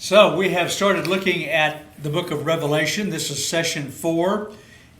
So we have started looking at the book of Revelation. This is session 4,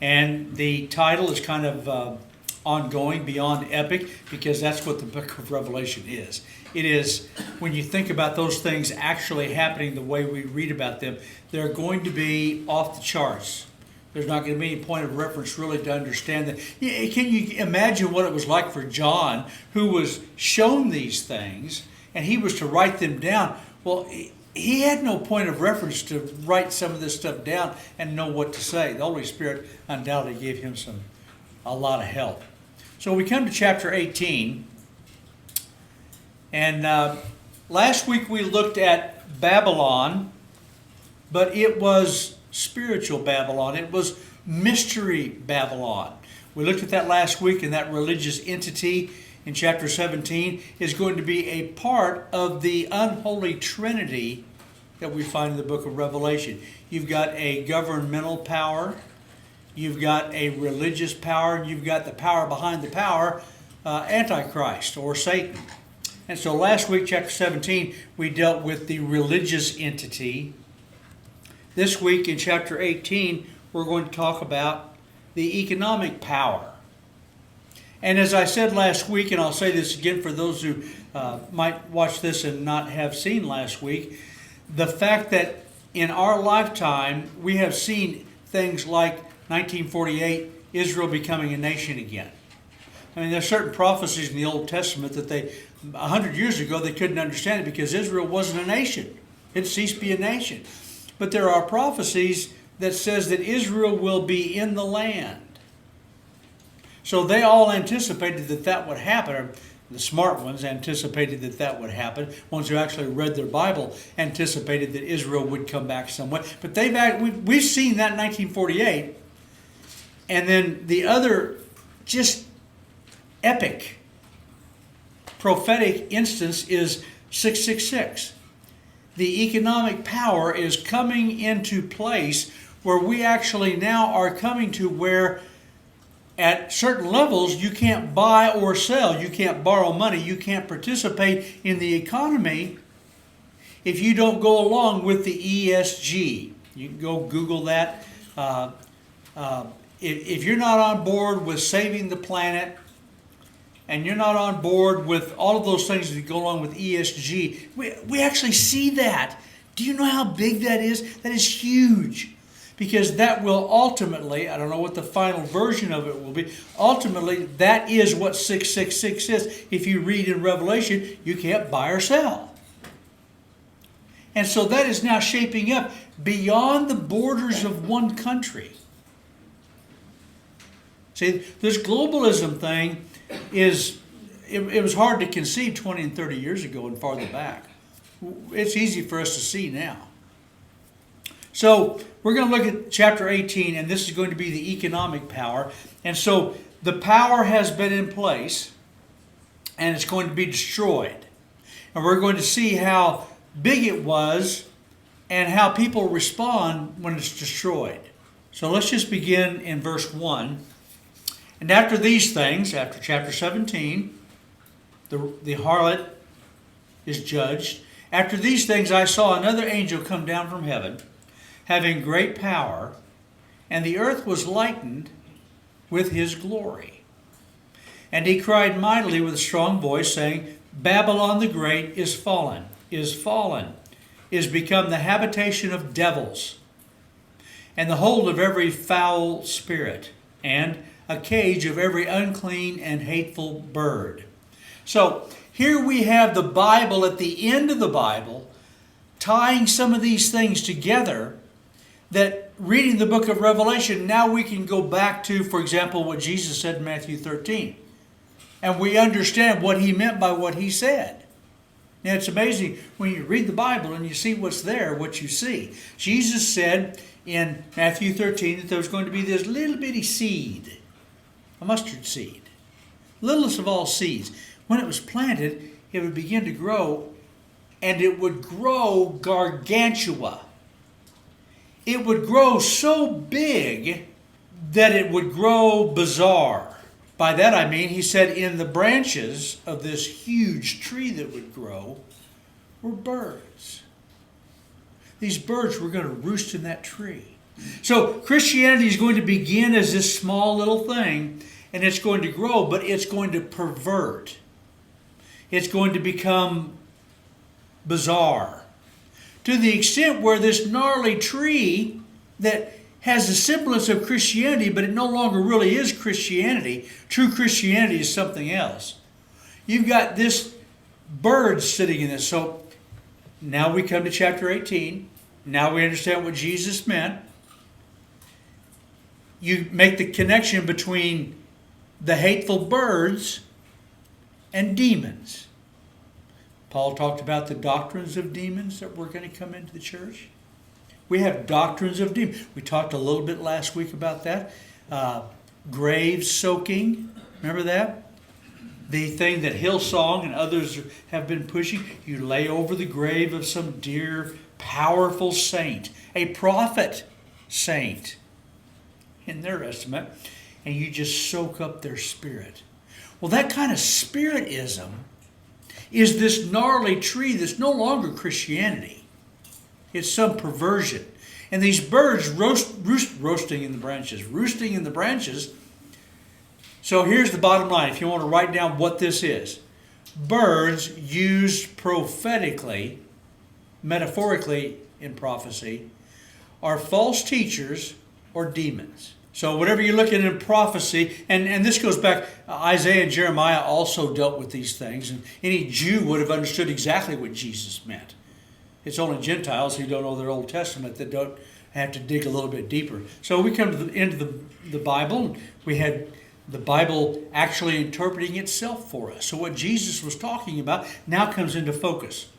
and the title is kind of ongoing, Beyond Epoch, because that's what the book of Revelation is. It is, when you think about those things actually happening the way we read about them, they're going to be off the charts. There's not going to be any point of reference really to understand that. Can you imagine what it was like for John, who was shown these things, and he was to write them down? Well, he had no point of reference to write some of this stuff down and know what to say. The Holy Spirit undoubtedly gave him a lot of help. So we come to chapter 18. And last week we looked at Babylon, but it was spiritual Babylon. It was mystery Babylon. We looked at that last week, and that religious entity in chapter 17 is going to be a part of the unholy trinity that we find in the book of Revelation. You've got a governmental power, you've got a religious power, and you've got the power behind the power, Antichrist or Satan. And so last week, chapter 17, we dealt with the religious entity. This week in chapter 18, we're going to talk about the economic power. And as I said last week, and I'll say this again for those who might watch this and not have seen last week, the fact that in our lifetime we have seen things like 1948, Israel becoming a nation again. I mean, there's certain prophecies in the Old Testament that 100 years ago, they couldn't understand it because Israel wasn't a nation. It ceased to be a nation. But there are prophecies that says that Israel will be in the land. So they all anticipated that would happen. The smart ones anticipated that would happen. Ones who actually read their Bible anticipated that Israel would come back some way. But we've seen that in 1948. And then the other just epic prophetic instance is 666. The economic power is coming into place where we actually now are coming to where at certain levels, you can't buy or sell. You can't borrow money. You can't participate in the economy if you don't go along with the ESG. You can go Google that. If you're not on board with saving the planet, and you're not on board with all of those things that go along with ESG, we actually see that. Do you know how big that is? That is huge. Because that will ultimately, I don't know what the final version of it will be, ultimately that is what 666 is. If you read in Revelation, you can't buy or sell. And so that is now shaping up beyond the borders of one country. See, this globalism thing it was hard to conceive 20 and 30 years ago and farther back. It's easy for us to see now. So we're going to look at chapter 18, and this is going to be the economic power. And so the power has been in place, and it's going to be destroyed. And we're going to see how big it was and how people respond when it's destroyed. So let's just begin in verse 1. And after these things, after chapter 17, the harlot is judged. After these things I saw another angel come down from heaven, having great power, and the earth was lightened with his glory. And he cried mightily with a strong voice, saying, Babylon the Great is fallen, is become the habitation of devils, and the hold of every foul spirit, and a cage of every unclean and hateful bird. So here we have the Bible at the end of the Bible, tying some of these things together, that reading the book of Revelation, now we can go back to, for example, what Jesus said in Matthew 13. And we understand what he meant by what he said. Now it's amazing when you read the Bible and you see what's there, what you see. Jesus said in Matthew 13 that there was going to be this little bitty seed, a mustard seed, littlest of all seeds. When it was planted, it would begin to grow, and it would grow gargantua. It would grow so big that it would grow bizarre. By that I mean, he said, in the branches of this huge tree that would grow were birds. these birds were going to roost in that tree. So Christianity is going to begin as this small little thing, and it's going to grow, but it's going to pervert. It's going to become bizarre. To the extent where this gnarly tree that has a semblance of Christianity, but it no longer really is Christianity. True Christianity is something else. You've got this bird sitting in this. So now we come to chapter 18. Now we understand what Jesus meant. You make the connection between the hateful birds and demons. Paul talked about the doctrines of demons that were going to come into the church. We have doctrines of demons. We talked a little bit last week about that. Grave soaking. Remember that? The thing that Hillsong and others have been pushing. You lay over the grave of some dear, powerful saint. A prophet saint, in their estimate. And you just soak up their spirit. Well, that kind of spiritism is this gnarly tree that's no longer Christianity. It's some perversion. And these birds roosting in the branches. So here's the bottom line, if you want to write down what this is. Birds used prophetically, metaphorically in prophecy, are false teachers or demons. So whatever you're looking at in prophecy, and this goes back, Isaiah and Jeremiah also dealt with these things, and any Jew would have understood exactly what Jesus meant. It's only Gentiles who don't know their Old Testament that don't have to dig a little bit deeper. So we come to the end of the Bible, and we had the Bible actually interpreting itself for us. So what Jesus was talking about now comes into focus.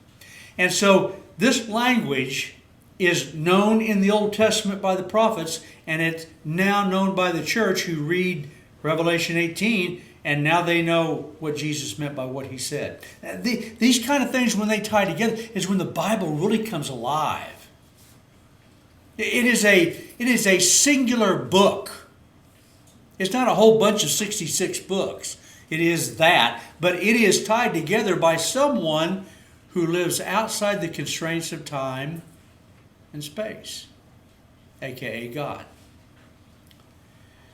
And so this language is known in the Old Testament by the prophets, and it's now known by the church who read Revelation 18, and now they know what Jesus meant by what he said. These kind of things, when they tie together, is when the Bible really comes alive. It is a singular book. It's not a whole bunch of 66 books. It is that, but it is tied together by someone who lives outside the constraints of time and space, aka God.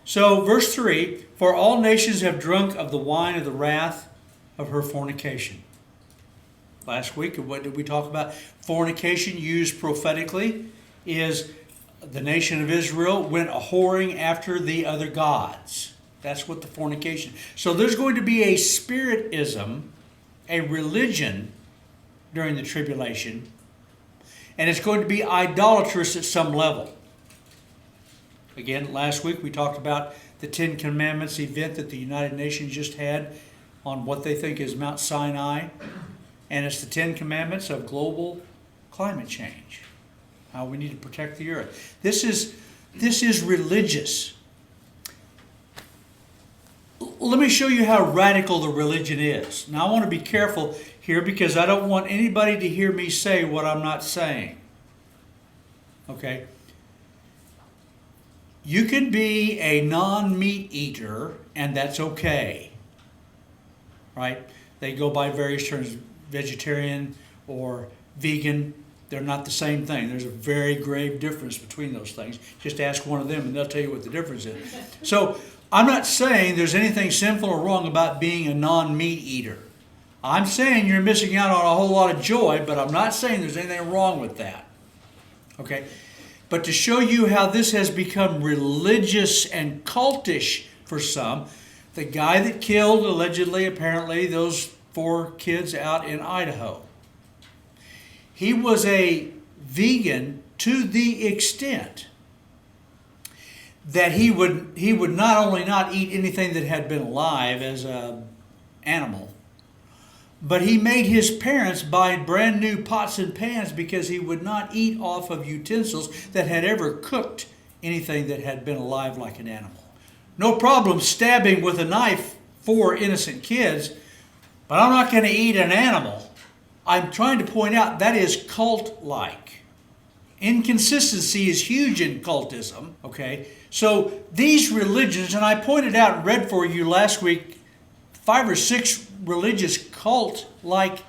So, verse 3, for all nations have drunk of the wine of the wrath of her fornication. Last week, what did we talk about? Fornication used prophetically is the nation of Israel went a-whoring after the other gods. That's what the fornication. So there's going to be a spiritism, a religion during the tribulation, and it's going to be idolatrous at some level. Again, last week we talked about the Ten Commandments event that the United Nations just had on what they think is Mount Sinai. And it's the Ten Commandments of global climate change. How we need to protect the earth. This is religious. Let me show you how radical the religion is. Now I want to be careful here because I don't want anybody to hear me say what I'm not saying. Okay? You can be a non-meat eater, and that's okay. Right? They go by various terms, vegetarian or vegan. They're not the same thing. There's a very grave difference between those things. Just ask one of them, and they'll tell you what the difference is. So I'm not saying there's anything sinful or wrong about being a non-meat eater. I'm saying you're missing out on a whole lot of joy, but I'm not saying there's anything wrong with that. Okay? But to show you how this has become religious and cultish for some, the guy that killed, allegedly, apparently, those 4 kids out in Idaho, he was a vegan to the extent that he would not only not eat anything that had been alive as an animal, but he made his parents buy brand new pots and pans because he would not eat off of utensils that had ever cooked anything that had been alive like an animal. No problem stabbing with a knife 4 innocent kids, but I'm not going to eat an animal. I'm trying to point out that is cult-like. Inconsistency is huge in cultism, okay? So these religions, and I pointed out and read for you last week 5 or 6 religious cult-like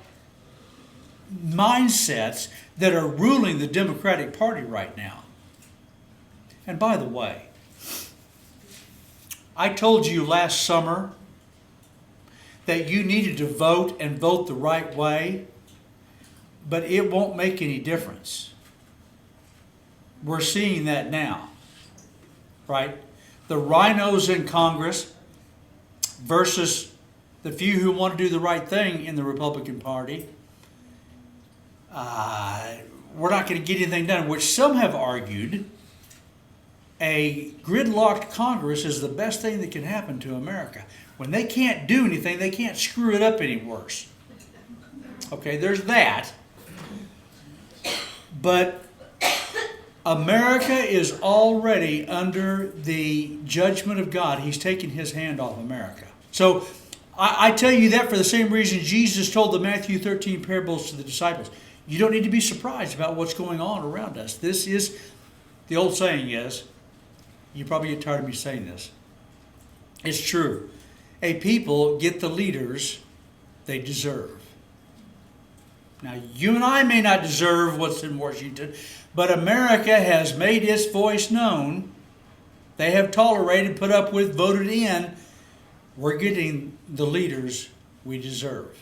mindsets that are ruling the Democratic Party right now. And by the way, I told you last summer that you needed to vote and vote the right way, but it won't make any difference. We're seeing that now, right? The rhinos in Congress versus the few who want to do the right thing in the Republican Party. We're not going to get anything done, which some have argued a gridlocked Congress is the best thing that can happen to America. When they can't do anything, they can't screw it up any worse. Okay, there's that. But America is already under the judgment of God. He's taken his hand off America. So I tell you that for the same reason Jesus told the Matthew 13 parables to the disciples. You don't need to be surprised about what's going on around us. This is, the old saying is, you probably get tired of me saying this. It's true. A people get the leaders they deserve. Now, you and I may not deserve what's in Washington, but America has made its voice known. They have tolerated, put up with, voted in. We're getting the leaders we deserve.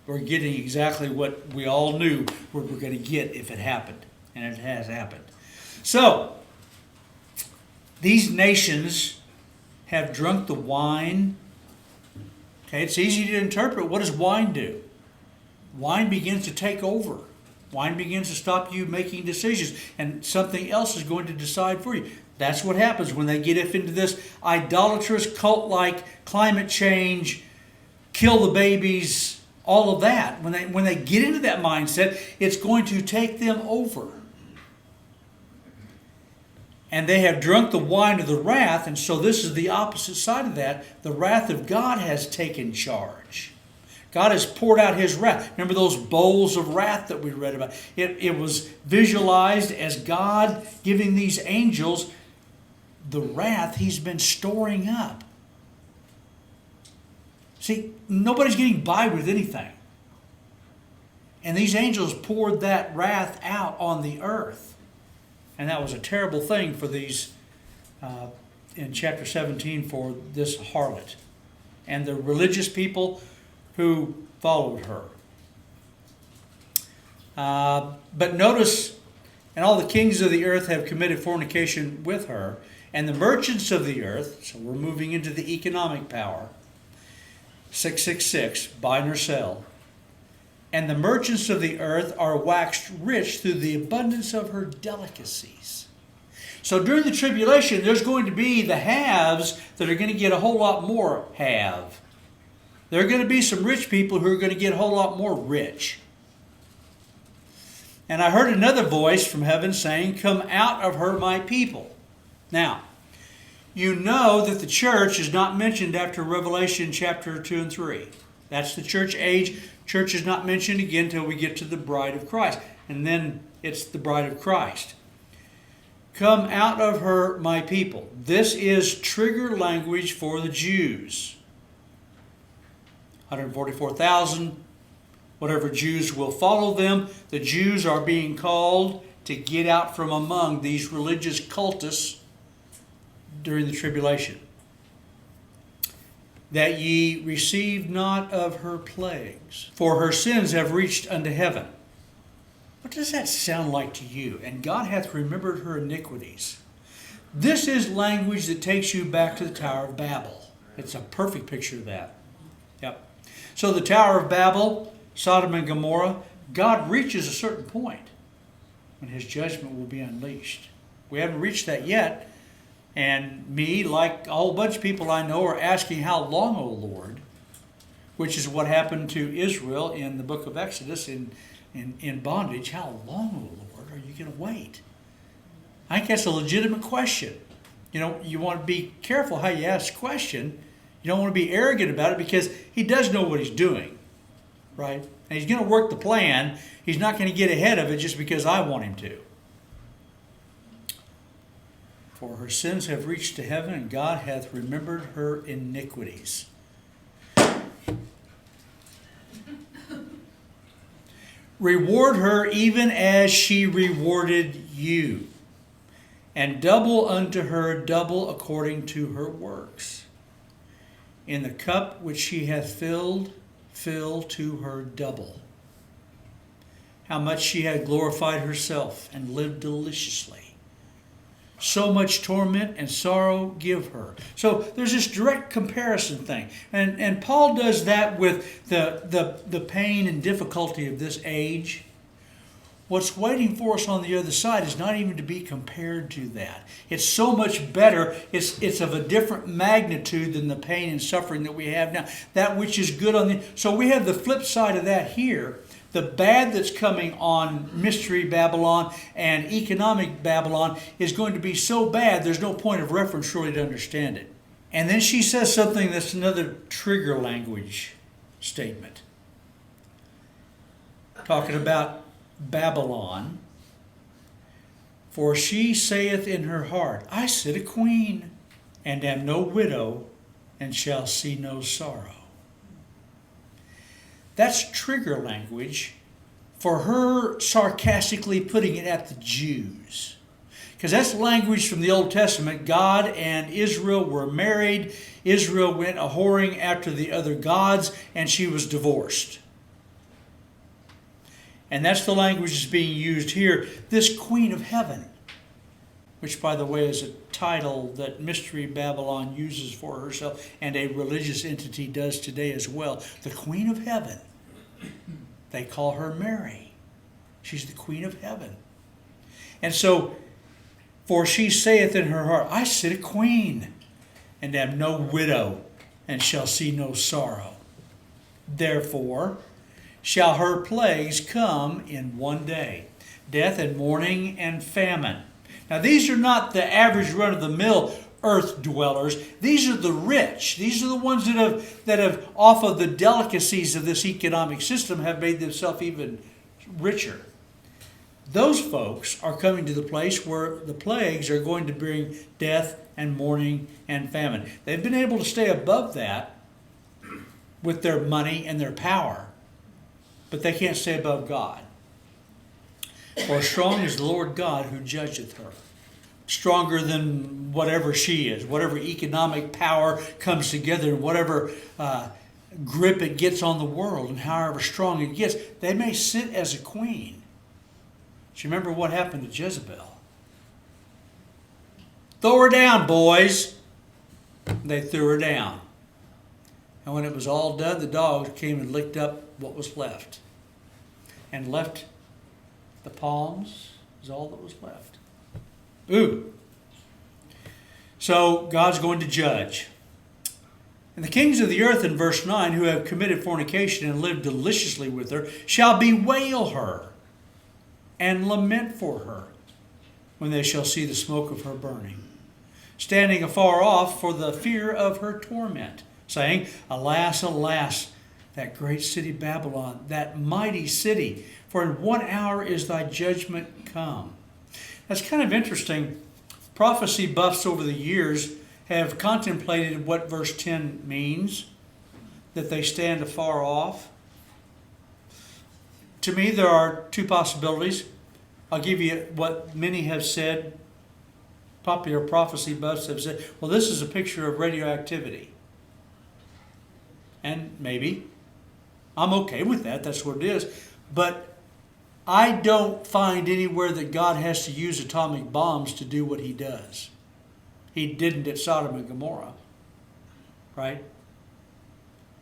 We're getting exactly what we all knew we were going to get if it happened. And it has happened. So, these nations have drunk the wine. Okay, it's easy to interpret. What does wine do? Wine begins to take over. Wine begins to stop you making decisions, and something else is going to decide for you. That's what happens when they get into this idolatrous, cult-like climate change, kill the babies, all of that. When they get into that mindset, it's going to take them over. And they have drunk the wine of the wrath, and so this is the opposite side of that. The wrath of God has taken charge. God has poured out his wrath. Remember those bowls of wrath that we read about? It was visualized as God giving these angels the wrath he's been storing up. See, nobody's getting by with anything. And these angels poured that wrath out on the earth. And that was a terrible thing for these, in chapter 17, for this harlot and the religious people who followed her. But notice, and all the kings of the earth have committed fornication with her, and the merchants of the earth, so we're moving into the economic power, 666, buy nor sell. And the merchants of the earth are waxed rich through the abundance of her delicacies. So during the tribulation, there's going to be the haves that are going to get a whole lot more have. There are going to be some rich people who are going to get a whole lot more rich. And I heard another voice from heaven saying, "Come out of her, my people." Now, you know that the church is not mentioned after Revelation chapter 2 and 3. That's the church age. Church is not mentioned again until we get to the bride of Christ. And then it's the bride of Christ. Come out of her, my people. This is trigger language for the Jews. 144,000, whatever Jews will follow them. The Jews are being called to get out from among these religious cultists during the tribulation. That ye receive not of her plagues, for her sins have reached unto heaven. What does that sound like to you? And God hath remembered her iniquities. This is language that takes you back to the Tower of Babel. It's a perfect picture of that. Yep. So the Tower of Babel, Sodom and Gomorrah, God reaches a certain point when his judgment will be unleashed. We haven't reached that yet. And me, like a whole bunch of people I know, are asking, how long, O Lord? Which is what happened to Israel in the book of Exodus in bondage. How long, O Lord, are you going to wait? I think that's a legitimate question. You know, you want to be careful how you ask the question. You don't want to be arrogant about it because he does know what he's doing, right? And he's going to work the plan. He's not going to get ahead of it just because I want him to. For her sins have reached to heaven, and God hath remembered her iniquities. Reward her even as she rewarded you, and double unto her double according to her works. In the cup which she hath filled, fill to her double. How much she had glorified herself and lived deliciously. So much torment and sorrow give her. So there's this direct comparison thing. And Paul does that with the pain and difficulty of this age. What's waiting for us on the other side is not even to be compared to that. It's so much better. It's of a different magnitude than the pain and suffering that we have now. That which is good on the... So we have the flip side of that here. The bad that's coming on Mystery Babylon and economic Babylon is going to be so bad there's no point of reference really to understand it. And then she says something that's another trigger language statement. Talking about Babylon. For she saith in her heart, I sit a queen, and am no widow, and shall see no sorrow. That's trigger language for her sarcastically putting it at the Jews. Because that's language from the Old Testament. God and Israel were married. Israel went a-whoring after the other gods, and she was divorced. And that's the language that's being used here. This Queen of Heaven, which, by the way, is a title that Mystery Babylon uses for herself and a religious entity does today as well. The Queen of Heaven. They call her Mary. She's the Queen of Heaven. And so, for she saith in her heart, I sit a queen, and am no widow, and shall see no sorrow. Therefore shall her plagues come in one day, death and mourning and famine. Now these are not the average run-of-the-mill earth dwellers. These are the rich. These are the ones that have off of the delicacies of this economic system have made themselves even richer. Those folks are coming to the place where the plagues are going to bring death and mourning and famine. They've been able to stay above that with their money and their power, but they can't stay above God. For strong is the Lord God who judgeth her. Stronger than whatever she is, whatever economic power comes together, and whatever grip it gets on the world, and however strong it gets. They may sit as a queen. Do you remember what happened to Jezebel? Throw her down, boys. They threw her down. And when it was all done, the dogs came and licked up what was left. And left the palms is all that was left. Ooh. So God's going to judge. And the kings of the earth, in verse 9, who have committed fornication and lived deliciously with her, shall bewail her and lament for her when they shall see the smoke of her burning, standing afar off for the fear of her torment, saying, Alas, alas, that great city Babylon, that mighty city, for in 1 hour is thy judgment come. That's kind of interesting. Prophecy buffs over the years have contemplated what verse 10 means, that they stand afar off. To me, there are two possibilities. I'll give you what many have said. Popular prophecy buffs have said, well, this is a picture of radioactivity. And maybe. I'm okay with that. That's what it is. But I don't find anywhere that God has to use atomic bombs to do what he does. He didn't at Sodom and Gomorrah. Right?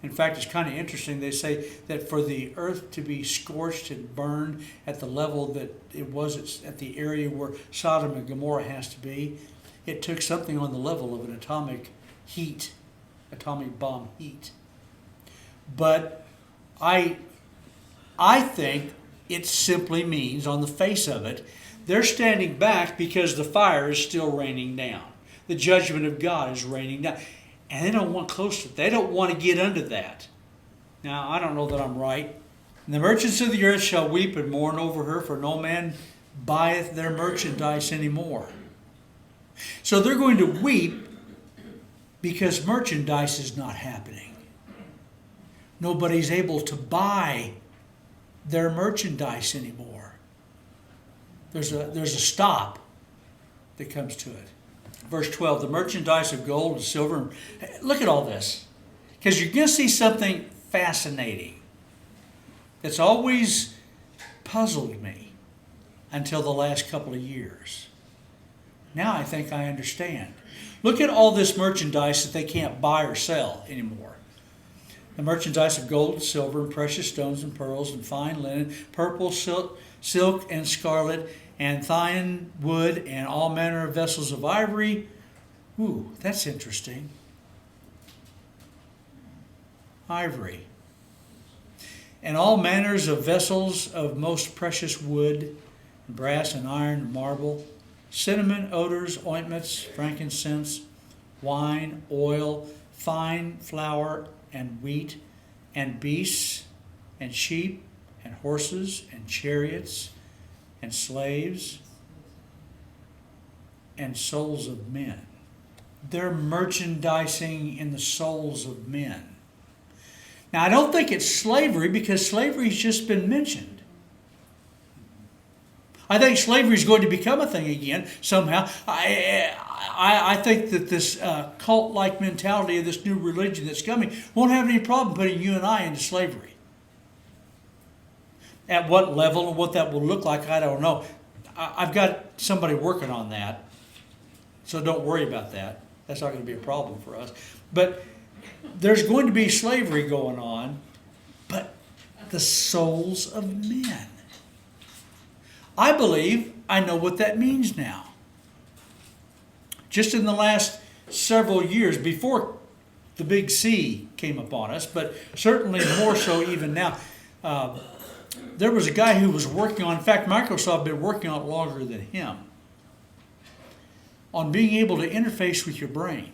In fact, it's kind of interesting. They say that for the earth to be scorched and burned at the level that it was at the area where Sodom and Gomorrah has to be, it took something on the level of an atomic heat, atomic bomb heat. But I think it simply means, on the face of it, they're standing back because the fire is still raining down. The judgment of God is raining down. And they don't want close to it. They don't want to get under that. Now, I don't know that I'm right. And the merchants of the earth shall weep and mourn over her, for no man buyeth their merchandise anymore. So they're going to weep because merchandise is not happening. Nobody's able to buy their merchandise anymore. There's a stop that comes to it. Verse 12, the merchandise of gold and silver. Look at all this. Because you're going to see something fascinating that's always puzzled me until the last couple of years. Now I think I understand. Look at all this merchandise that they can't buy or sell anymore. The merchandise of gold and silver and precious stones and pearls and fine linen, purple, silk and scarlet, and thyine wood, and all manner of vessels of ivory. Ooh, that's interesting. Ivory. And all manners of vessels of most precious wood, brass and iron and marble, cinnamon, odors, ointments, frankincense, wine, oil, fine flour, and wheat, and beasts, and sheep, and horses, and chariots, and slaves, and souls of men. They're merchandising in the souls of men. Now, I don't think it's slavery, because slavery's just been mentioned. I think slavery is going to become a thing again somehow. I think that this cult-like mentality of this new religion that's coming won't have any problem putting you and I into slavery. At what level and what that will look like, I don't know. I've got somebody working on that, so don't worry about that. That's not going to be a problem for us. But there's going to be slavery going on, but the souls of men. I believe I know what that means now. Just in the last several years, before the big C came upon us, but certainly more so even now, there was a guy who was working on, in fact, Microsoft had been working on it longer than him, on being able to interface with your brain.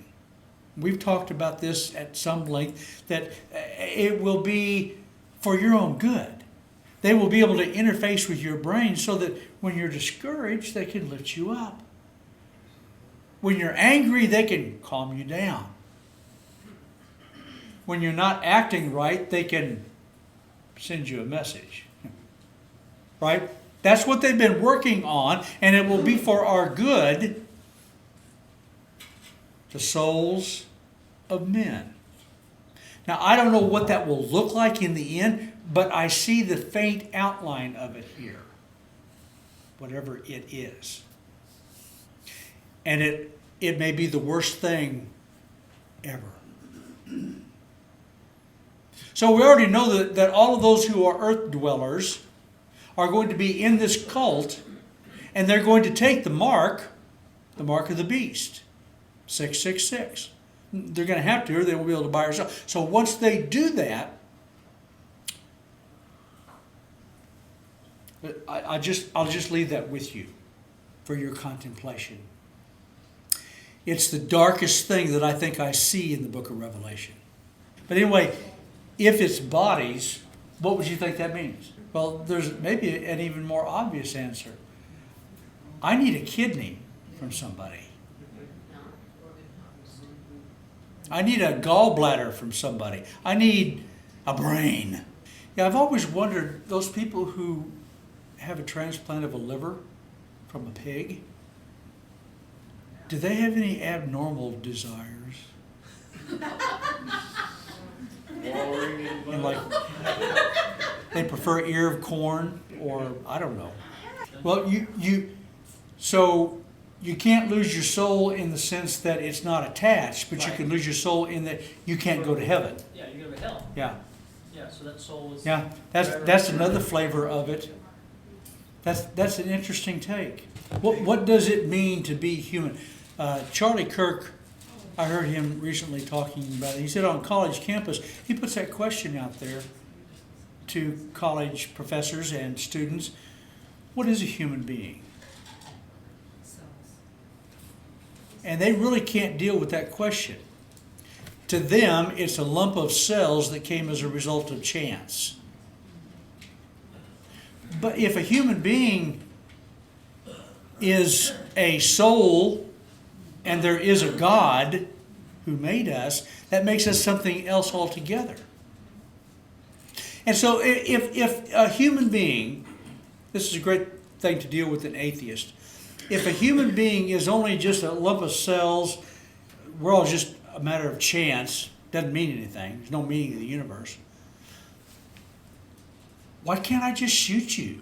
We've talked about this at some length, that it will be for your own good. They will be able to interface with your brain so that when you're discouraged, they can lift you up. When you're angry, they can calm you down. When you're not acting right, they can send you a message. Right? That's what they've been working on, and it will be for our good, the souls of men. Now, I don't know what that will look like in the end, but I see the faint outline of it here, whatever it is. And it may be the worst thing ever. So we already know that all of those who are earth dwellers are going to be in this cult, and they're going to take the mark of the beast, 666. They're going to have to, or they won't be able to buy or sell. So once they do that, I'll just leave that with you for your contemplation. It's the darkest thing that I think I see in the book of Revelation. But anyway, if it's bodies, what would you think that means? Well, there's maybe an even more obvious answer. I need a kidney from somebody. I need a gallbladder from somebody. I need a brain. Yeah, I've always wondered, those people who have a transplant of a liver from a pig, do they have any abnormal desires? And like, they prefer ear of corn, or I don't know. Well, so you can't lose your soul in the sense that it's not attached, but right. You can lose your soul in that you can't go to heaven. Yeah, you go to hell. Yeah. Yeah, so that soul is... Yeah, that's another flavor of it. That's an interesting take. What does it mean to be human? Charlie Kirk, I heard him recently talking about it. He said on college campus, he puts that question out there to college professors and students. What is a human being? And they really can't deal with that question. To them, it's a lump of cells that came as a result of chance. But if a human being is a soul and there is a God who made us, that makes us something else altogether. And so if a human being, this is a great thing to deal with an atheist, if a human being is only just a lump of cells, we're all just a matter of chance, doesn't mean anything, there's no meaning in the universe, why can't I just shoot you?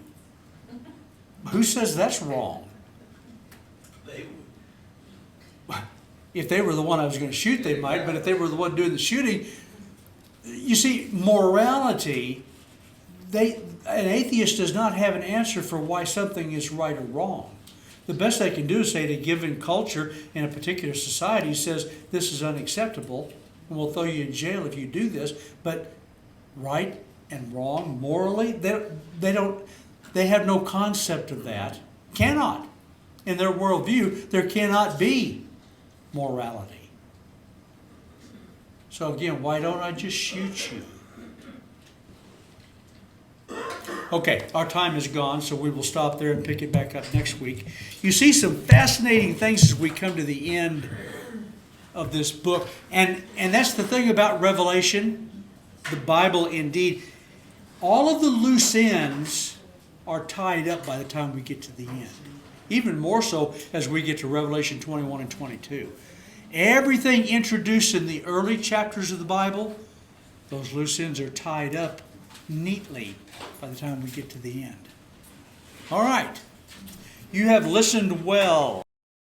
Who says that's wrong? If they were the one I was going to shoot, they might, but if they were the one doing the shooting, you see, morality, an atheist does not have an answer for why something is right or wrong. The best they can do is say, in a given culture, in a particular society, says this is unacceptable, and we'll throw you in jail if you do this. But right and wrong, morally, they have no concept of that. Cannot. In their worldview, there cannot be morality. So again, why don't I just shoot you? Okay, our time is gone, so we will stop there and pick it back up next week. You see some fascinating things as we come to the end of this book. And that's the thing about Revelation, the Bible indeed. All of the loose ends are tied up by the time we get to the end. Even more so as we get to Revelation 21 and 22. Everything introduced in the early chapters of the Bible, those loose ends are tied up neatly by the time we get to the end. All right. You have listened well.